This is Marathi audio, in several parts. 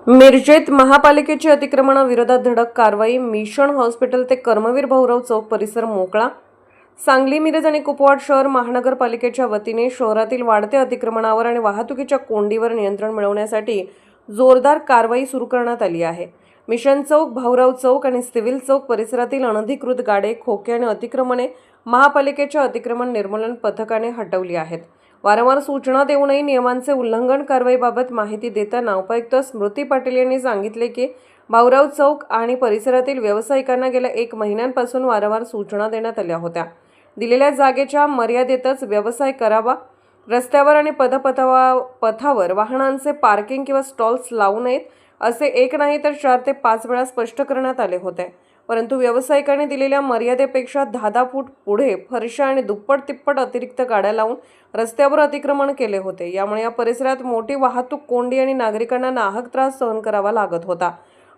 मिरजेत महापालिकेची अतिक्रमणाविरोधात धडक कारवाई. मिशन हॉस्पिटल ते कर्मवीर भाऊराव चौक परिसर मोकळा. सांगली, मिरज आणि कुपवाड शहर महानगरपालिकेच्या वतीने शहरातील वाढत्या अतिक्रमणावर आणि वाहतुकीच्या कोंडीवर नियंत्रण मिळवण्यासाठी जोरदार कारवाई सुरू करण्यात आली आहे. मिशन चौक, भाऊराव चौक आणि सिव्हिल चौक परिसरातील अनधिकृत गाडे, खोके आणि अतिक्रमणे महापालिकेच्या अतिक्रमण निर्मूलन पथकाने हटवली आहेत. वारंवार सूचना देऊनही नियमांचे उल्लंघन कारवाईबाबत माहिती देताना उपायुक्त स्मृती पाटील यांनी सांगितले की भाऊराव चौक आणि परिसरातील व्यावसायिकांना गेल्या 1 महिन्यांपासून वारंवार सूचना देण्यात आल्या होत्या. दिलेल्या जागेच्या मर्यादेतच व्यवसाय करावा. रस्त्यावर आणि पथावर वाहनांचे पार्किंग किंवा स्टॉल्स लावू नयेत असे 1 नाही तर 4 ते 5 वेळा स्पष्ट करण्यात आले होते. परंतु व्यावसायिकांनी दिलेल्या मर्यादेपेक्षा 10 फूट पुढे फरशा आणि दुप्पट-तिप्पट अतिरिक्त गाड्या लावून रस्त्यावर अतिक्रमण केले होते. यामुळे या परिसरात मोठी वाहतूक कोंडी आणि नागरिकांना नाहक त्रास सहन करावा लागत होता.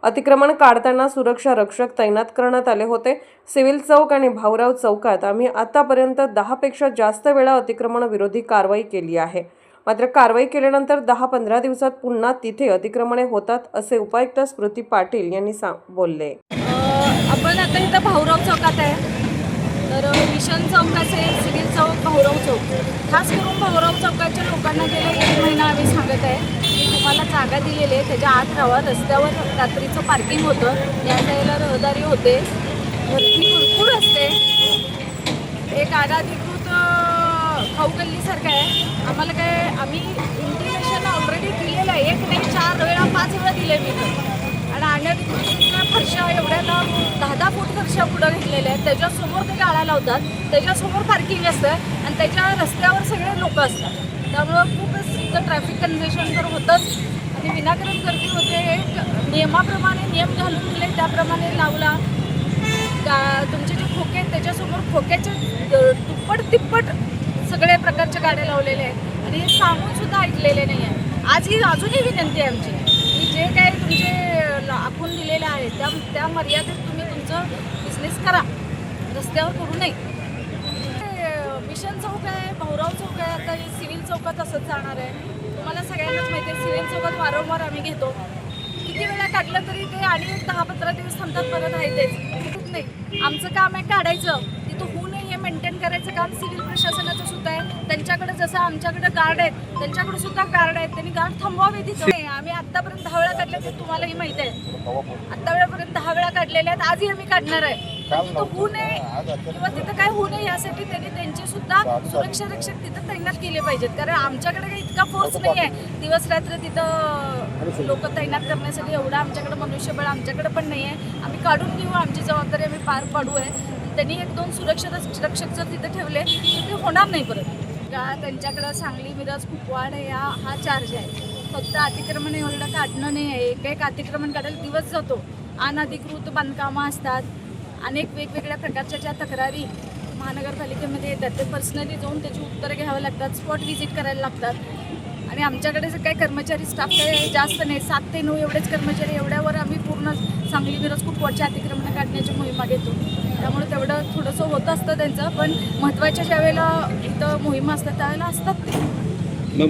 अतिक्रमण काढताना सुरक्षा रक्षक तैनात करण्यात आले होते. सिव्हिल चौक आणि भाऊराव चौकात आम्ही आतापर्यंत 10 पेक्षा जास्त वेळा अतिक्रमण विरोधी कारवाई केली आहे. मात्र कारवाई केल्यानंतर 10-15 दिवसात पुन्हा तिथे अतिक्रमणे होतात असे उपायुक्त स्मृती पाटील यांनी बोलले. आपण आता इथं भाऊराव चौकात आहे. तर मिशन चौक असेल, सिव्हिल चौक, भाऊराव चौक, खास करून भाऊराव चौकाच्या लोकांना गेले 1 महिना आम्ही सांगत आहे की तुम्हाला जागा दिलेली आहे, त्याच्या आत राहा. रस्त्यावर रात्रीचं पार्किंग होतं, या साईडला रहदारी होते, गर्दी भरपूर असते. एक अनधिकृत खाऊ गल्लीसारखं आहे. आम्हाला काय, आम्ही इंटिमेशन ऑलरेडी दिलेलं आहे. 1 नाही 4 वेळा 5 वेळा दिले मी तर. आणि अनधिकृत फरशा एवढ्या लांब 10 फूट फरशा पुढं घेतलेल्या आहेत. त्याच्यासमोर ते गाड्या लावतात, त्याच्यासमोर पार्किंग असतं आणि त्याच्या रस्त्यावर सगळे लोक असतात. त्यामुळं खूपच इथं ट्रॅफिक कंजेशन तर होतंच आणि विनाकारण गर्दी होते. एक नियमाप्रमाणे नियम घालून दिले त्याप्रमाणे लावला. तुमचे जे खोके आहेत त्याच्यासमोर खोक्याचे दुप्पट-तिप्पट सगळे प्रकारच्या गाड्या लावलेल्या आहेत आणि हे सांगून सुद्धा ऐकलेले नाही आहे. अजूनही विनंती आहे आमची की जे काय तुमचे आखून दिलेले आहे त्या मर्यादेत तुम्ही तुमचं बिझनेस करा, रस्त्यावर करू नये. मिशन चौक आहे, भाऊराव चौक आहे, आता सिव्हिल चौकात असंच जाणार आहे. तुम्हाला सगळ्यांनाच माहिती आहे सिव्हिल चौकात वारंवार आम्ही घेतो. किती वेळा काढलं तरी ते आणि 10-15 दिवस थांबतात, परत आहे तेच नाही. आमचं काम आहे काढायचं, तिथं होऊ नये हे मेंटेन करायचं काम सिव्हिल प्रशासनाचं सुद्धा आहे. त्यांच्याकडे जसं आमच्याकडे गार्ड आहेत, त्यांच्याकडे सुद्धा गार्ड आहेत. त्यांनी गार्ड थांबवावे तिथं. आम्ही आत्तापर्यंत 10 वेळा काढले ते तुम्हालाही माहिती आहे. आत्तापर्यंत 10 वेळा काढलेले आहेत, आजही आम्ही काढणार आहे. तिथं होऊ नये किंवा तिथं काय होऊ नये यासाठी त्यांनी त्यांचे सुद्धा सुरक्षा रक्षक तिथं तैनात केले पाहिजेत. कारण आमच्याकडे काही इतका फोर्स नाही आहे दिवस रात्र तिथं लोक तैनात करण्यासाठी. एवढं आमच्याकडे मनुष्यबळ आमच्याकडे पण नाही आहे. आम्ही काढून घेऊ, आमची जबाबदारी आम्ही पार पाडू आहे. त्यांनी 1-2 सुरक्षा रक्षक जर तिथं ठेवले तर ते होणार नाही परत. का त्यांच्याकडं सांगली, मिरज, कुपवाड हा चार्ज आहे. फक्त अतिक्रमण एवढं काढणं नाही आहे. एक अतिक्रमण काढायला दिवस जातो. अनधिकृत बांधकामं असतात, अनेक वेगवेगळ्या प्रकारच्या ज्या तक्रारी महानगरपालिकेमध्ये येतात ते पर्सनली जाऊन त्याची उत्तरं घ्यावं लागतात, स्पॉट व्हिजिट करायला लागतात. आणि आमच्याकडे जर काही कर्मचारी स्टाफ काही जास्त नाही, 7 ते 9 एवढेच कर्मचारी. एवढ्यावर आम्ही पूर्ण सांगली, मिरज, कुपवाडच्या अतिक्रमण काढण्याची मोहिमा घेतो. त्यामुळे तेवढं थोडंसं होत असतं त्यांचं. पण महत्त्वाच्या ज्या वेळेला इथं मोहिमा असतात त्यावेळेला असतात ते.